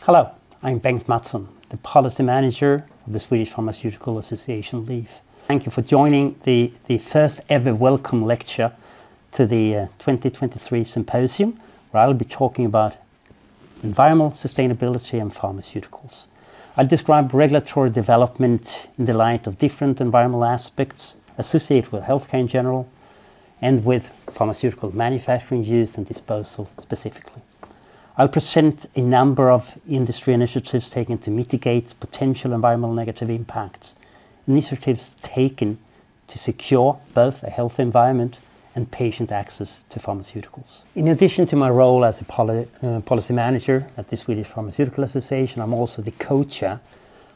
Hello, I'm Bengt Mattson, the Policy Manager of the Swedish Pharmaceutical Association LEAF. Thank you for joining the first ever welcome lecture to the 2023 Symposium, where I'll be talking about environmental sustainability and pharmaceuticals. I'll describe regulatory development in the light of different environmental aspects associated with healthcare in general and with pharmaceutical manufacturing, use and disposal specifically. I'll present a number of industry initiatives taken to mitigate potential environmental negative impacts, initiatives taken to secure both a healthy environment and patient access to pharmaceuticals. In addition to my role as a policy manager at the Swedish Pharmaceutical Association, I'm also the co-chair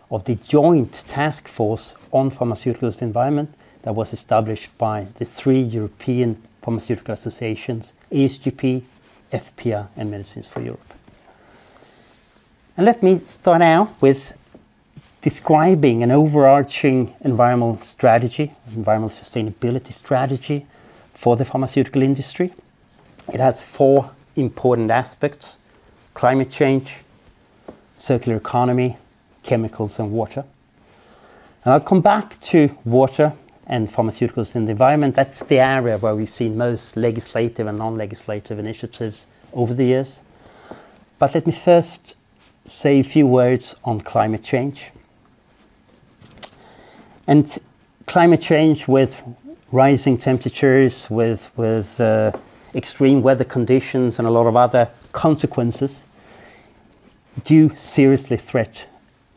of the joint task force on pharmaceuticals environment that was established by the three European pharmaceutical associations, ASGP, FPA and Medicines for Europe. And let me start out with describing an overarching environmental strategy, environmental sustainability strategy for the pharmaceutical industry. It has four important aspects: climate change, circular economy, chemicals and water. And I'll come back to water and pharmaceuticals in the environment. That's the area where we've seen most legislative and non-legislative initiatives over the years. But let me first say a few words on climate change. And climate change, with rising temperatures, with extreme weather conditions and a lot of other consequences, do seriously threat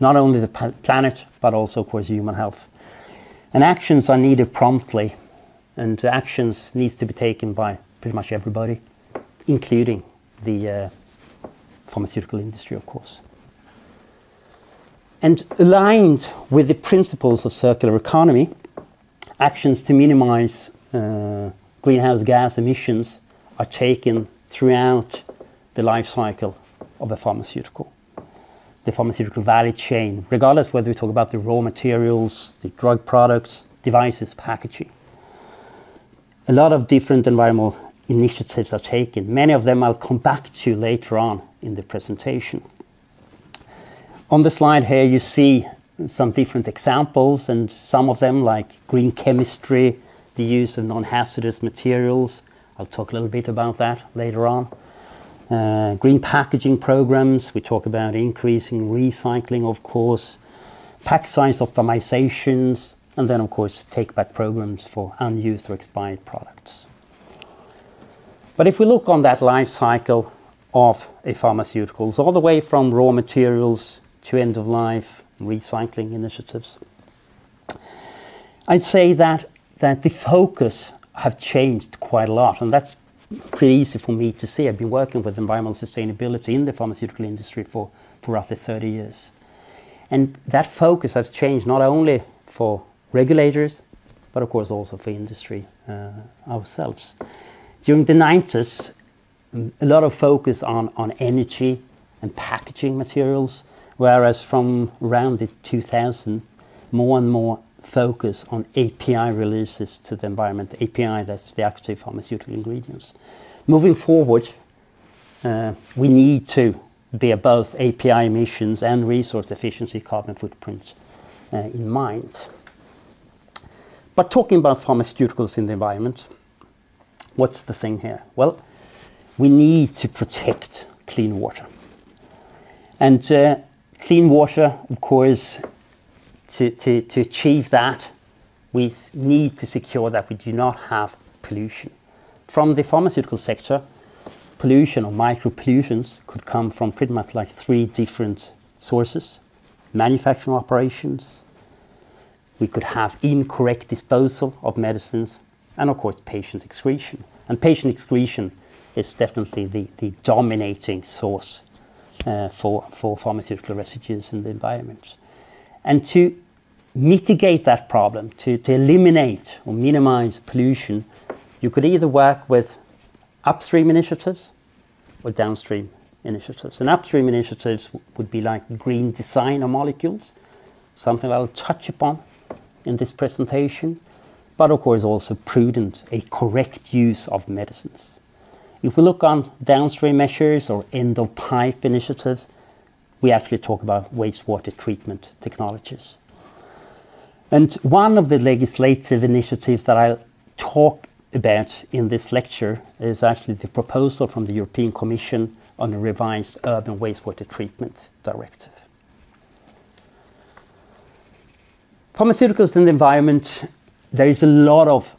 not only the planet but also, of course, human health. And actions are needed promptly, and actions needs to be taken by pretty much everybody, including the pharmaceutical industry, of course. And aligned with the principles of circular economy, actions to minimize greenhouse gas emissions are taken throughout the life cycle of a pharmaceutical. The pharmaceutical value chain, regardless whether we talk about the raw materials, the drug products, devices, packaging. A lot of different environmental initiatives are taken. Many of them I'll come back to later on in the presentation. On the slide here you see some different examples, and some of them, like green chemistry, the use of non-hazardous materials. I'll talk a little bit about that later on. Green packaging programs, we talk about increasing recycling, of course, pack size optimizations, and then of course take-back programs for unused or expired products. But if we look on that life cycle of a pharmaceuticals, all the way from raw materials to end of life, recycling initiatives, I'd say that the focus have changed quite a lot, and that's pretty easy for me to see. I've been working with environmental sustainability in the pharmaceutical industry for roughly 30 years. And that focus has changed not only for regulators, but of course also for industry ourselves. During the 90s, a lot of focus on energy and packaging materials, whereas from around the 2000, more and more focus on API releases to the environment. API, that's the active pharmaceutical ingredients. Moving forward, we need to bear both API emissions and resource efficiency carbon footprint in mind. But talking about pharmaceuticals in the environment, what's the thing here? Well, we need to protect clean water. And clean water, of course, to achieve that, we need to secure that we do not have pollution. From the pharmaceutical sector, pollution or micropollutions could come from pretty much like three different sources: manufacturing operations, we could have incorrect disposal of medicines, and of course patient excretion. And patient excretion is definitely the dominating source for pharmaceutical residues in the environment. And to mitigate that problem, to eliminate or minimize pollution, you could either work with upstream initiatives or downstream initiatives. And upstream initiatives would be like green design of molecules, something I'll touch upon in this presentation, but of course also prudent, a correct use of medicines. If we look on downstream measures or end-of-pipe initiatives, we actually talk about wastewater treatment technologies. And one of the legislative initiatives that I'll talk about in this lecture is actually the proposal from the European Commission on a revised urban wastewater treatment directive. Pharmaceuticals in the environment, there is a lot of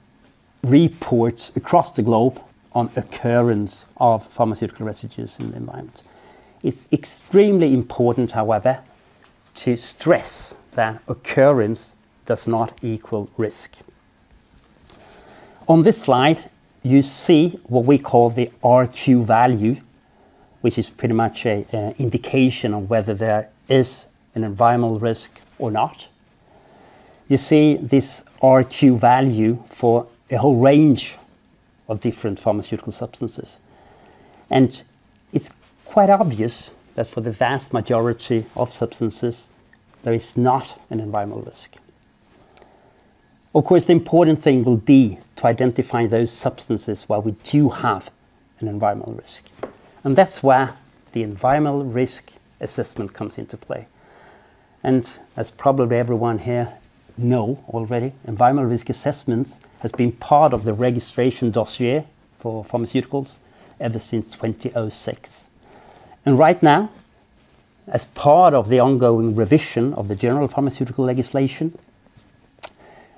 reports across the globe on occurrence of pharmaceutical residues in the environment. It's extremely important, however, to stress that occurrence does not equal risk. On this slide, you see what we call the RQ value, which is pretty much an indication of whether there is an environmental risk or not. You see this RQ value for a whole range of different pharmaceutical substances. And it's quite obvious that for the vast majority of substances, there is not an environmental risk. Of course, the important thing will be to identify those substances where we do have an environmental risk. And that's where the environmental risk assessment comes into play. And as probably everyone here know already, environmental risk assessments has been part of the registration dossier for pharmaceuticals ever since 2006. And right now, as part of the ongoing revision of the general pharmaceutical legislation,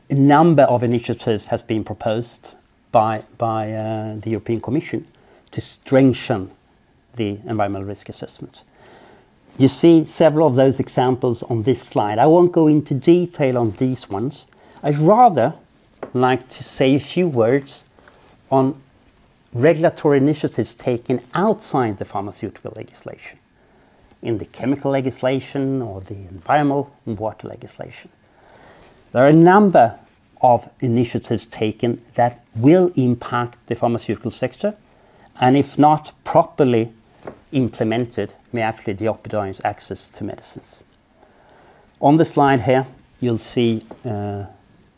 a number of initiatives has been proposed by the European Commission to strengthen the environmental risk assessment. You see several of those examples on this slide. I won't go into detail on these ones. I'd rather like to say a few words on regulatory initiatives taken outside the pharmaceutical legislation, in the chemical legislation or the environmental and water legislation. There are a number of initiatives taken that will impact the pharmaceutical sector, and if not properly implemented, may actually jeopardize access to medicines. On the slide here, you'll see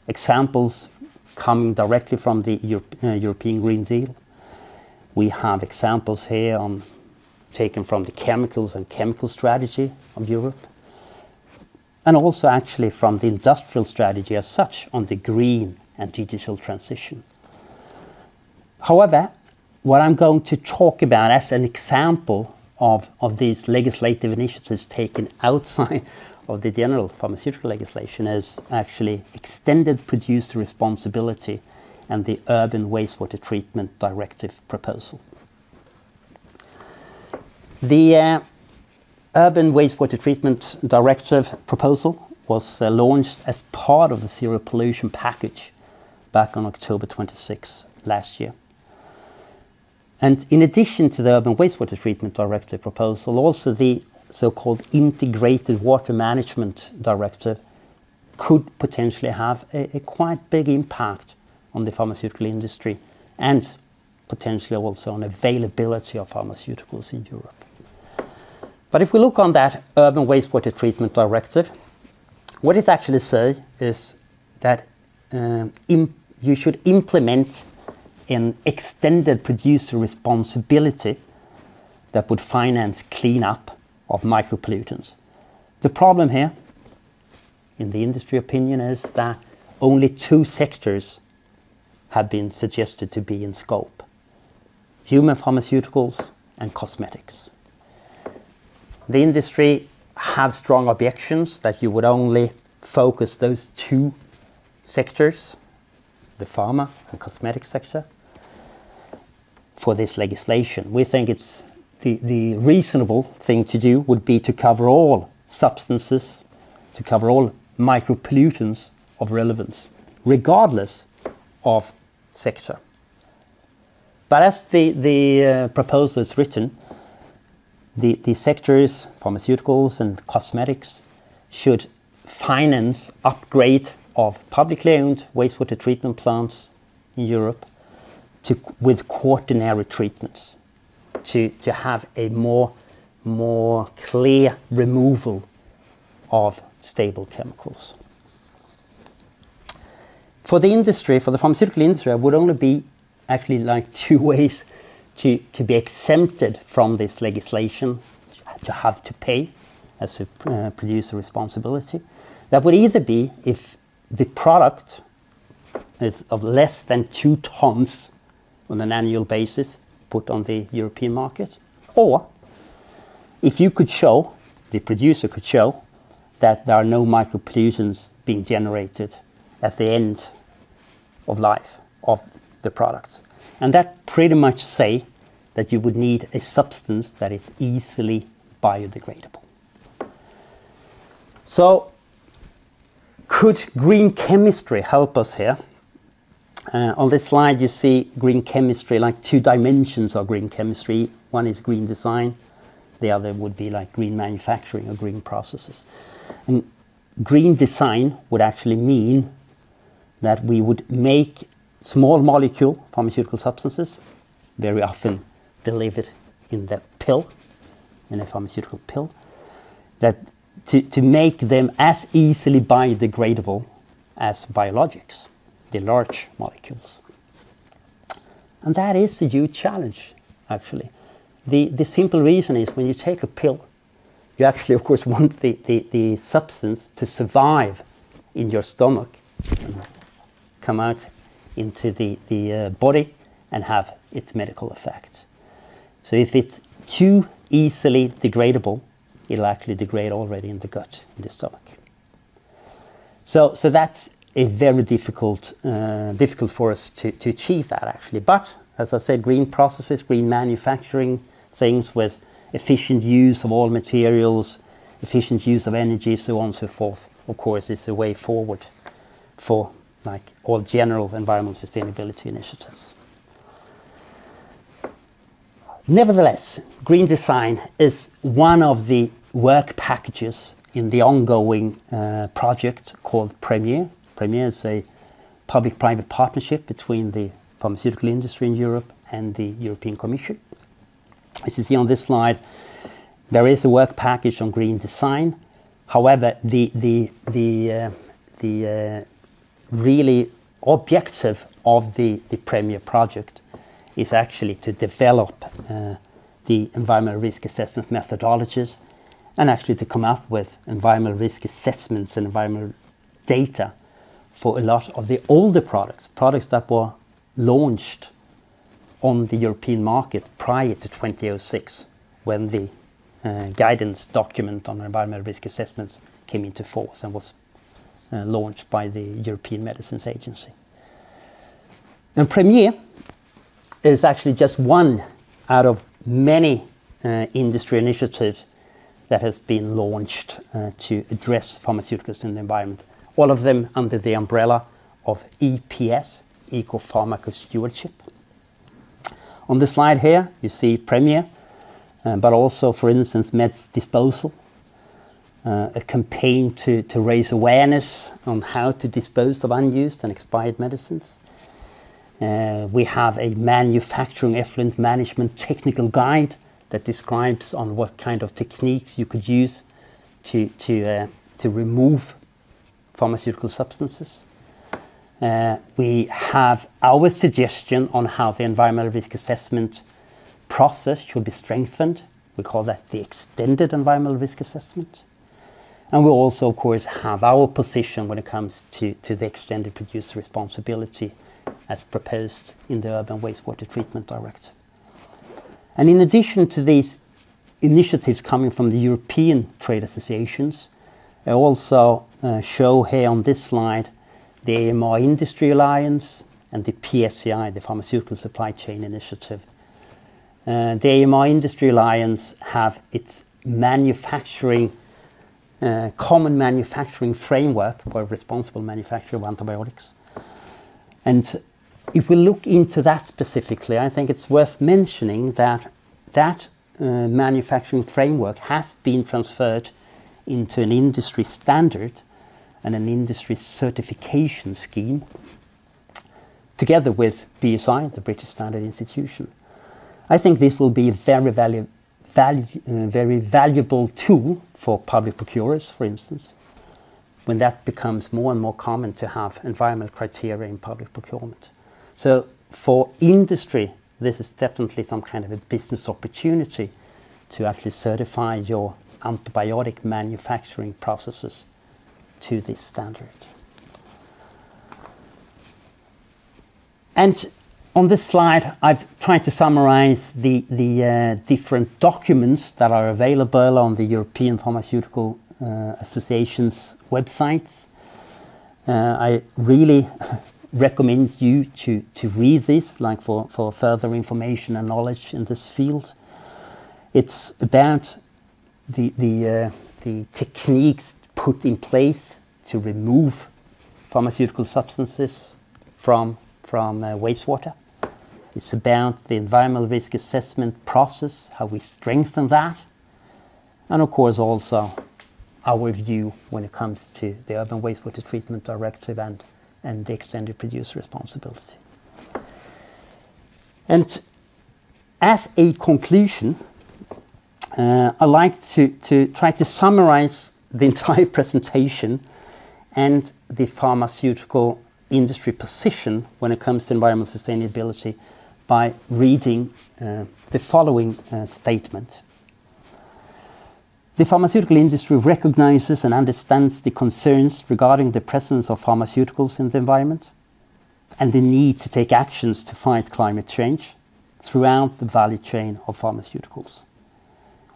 examples coming directly from the European Green Deal. We have examples here taken from the chemicals and chemical strategy of Europe, and also actually from the industrial strategy as such on the green and digital transition. However, what I'm going to talk about as an example of these legislative initiatives taken outside of the general pharmaceutical legislation is actually extended producer responsibility and the urban wastewater treatment directive proposal. The Urban Wastewater Treatment Directive proposal was launched as part of the Zero Pollution Package back on October 26 last year. And in addition to the Urban Wastewater Treatment Directive proposal, also the so-called Integrated Water Management Directive could potentially have a quite big impact on the pharmaceutical industry and potentially also on availability of pharmaceuticals in Europe. But if we look on that Urban Wastewater Treatment Directive, what it actually says is that you should implement an extended producer responsibility that would finance cleanup of micropollutants. The problem here, in the industry opinion, is that only two sectors have been suggested to be in scope: human pharmaceuticals and cosmetics. The industry have strong objections that you would only focus those two sectors, the pharma and cosmetic sector, for this legislation. We think it's the reasonable thing to do would be to cover all substances, to cover all micropollutants of relevance, regardless of sector. But as the proposal is written, the sectors, pharmaceuticals and cosmetics, should finance upgrade of publicly owned wastewater treatment plants in Europe with quaternary treatments to have a more clear removal of stable chemicals. For the industry, for the pharmaceutical industry, there would only be actually like two ways to be exempted from this legislation, to have to pay as a producer responsibility. That would either be if the product is of less than 2 tons on an annual basis put on the European market, or if you could show, the producer could show, that there are no micropollutants being generated at the end of life of the products. And that pretty much say that you would need a substance that is easily biodegradable. So could green chemistry help us here? On this slide you see green chemistry, like 2 dimensions of green chemistry. One is green design, the other would be like green manufacturing or green processes. And green design would actually mean that we would make small molecule pharmaceutical substances, very often delivered in the pill, in a pharmaceutical pill, that to make them as easily biodegradable as biologics, the large molecules. And that is a huge challenge, actually. The simple reason is when you take a pill, you actually, of course, want the substance to survive in your stomach and come out into the body and have its medical effect. So if it's too easily degradable, it'll actually degrade already in the gut, in the stomach. So that's a very difficult for us to achieve that, actually. But as I said, green processes, green manufacturing, things with efficient use of all materials, efficient use of energy, so on and so forth, of course, is the way forward for like all general environmental sustainability initiatives. Nevertheless, green design is one of the work packages in the ongoing project called Premier. Premier is a public-private partnership between the pharmaceutical industry in Europe and the European Commission. As you see on this slide, there is a work package on green design. However, the really objective of the Premier project is actually to develop the environmental risk assessment methodologies and actually to come up with environmental risk assessments and environmental data for a lot of the older products that were launched on the European market prior to 2006, when the guidance document on environmental risk assessments came into force and was launched by the European Medicines Agency. And Premier is actually just one out of many industry initiatives that has been launched to address pharmaceuticals in the environment, all of them under the umbrella of EPS, Eco-Pharmaco Stewardship. On the slide here, you see Premier, but also, for instance, Meds Disposal, a campaign to raise awareness on how to dispose of unused and expired medicines. We have a manufacturing effluent management technical guide that describes on what kind of techniques you could use to remove pharmaceutical substances. We have our suggestion on how the environmental risk assessment process should be strengthened. We call that the extended environmental risk assessment. And we also, of course, have our position when it comes to the extended producer responsibility as proposed in the Urban Wastewater Treatment Directive. And in addition to these initiatives coming from the European trade associations, I also show here on this slide the AMR Industry Alliance and the PSCI, the Pharmaceutical Supply Chain Initiative. The AMR Industry Alliance have its manufacturing, common manufacturing framework for responsible manufacture of antibiotics. And if we look into that specifically, I think it's worth mentioning that manufacturing framework has been transferred into an industry standard and an industry certification scheme, together with BSI, the British Standard Institution. I think this will be a very valuable tool for public procurers, for instance, when that becomes more and more common to have environmental criteria in public procurement. So for industry, this is definitely some kind of a business opportunity to actually certify your antibiotic manufacturing processes to this standard. And on this slide, I've tried to summarize the different documents that are available on the European Pharmaceutical Association's websites. I really recommend you to read this, like for further information and knowledge in this field. It's about the techniques put in place to remove pharmaceutical substances from wastewater. It's about the environmental risk assessment process, how we strengthen that, and of course also our view when it comes to the Urban Wastewater Treatment Directive and the extended producer responsibility. And as a conclusion, I'd like to try to summarize the entire presentation and the pharmaceutical industry position when it comes to environmental sustainability by reading the following statement. The pharmaceutical industry recognizes and understands the concerns regarding the presence of pharmaceuticals in the environment and the need to take actions to fight climate change throughout the value chain of pharmaceuticals.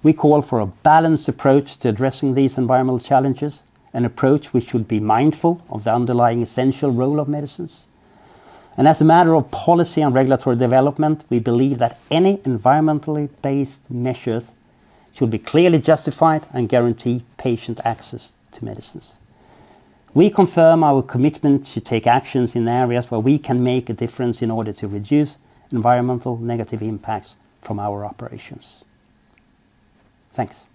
We call for a balanced approach to addressing these environmental challenges, an approach which should be mindful of the underlying essential role of medicines. And as a matter of policy and regulatory development, we believe that any environmentally based measures should be clearly justified and guarantee patient access to medicines. We confirm our commitment to take actions in areas where we can make a difference in order to reduce environmental negative impacts from our operations. Thanks.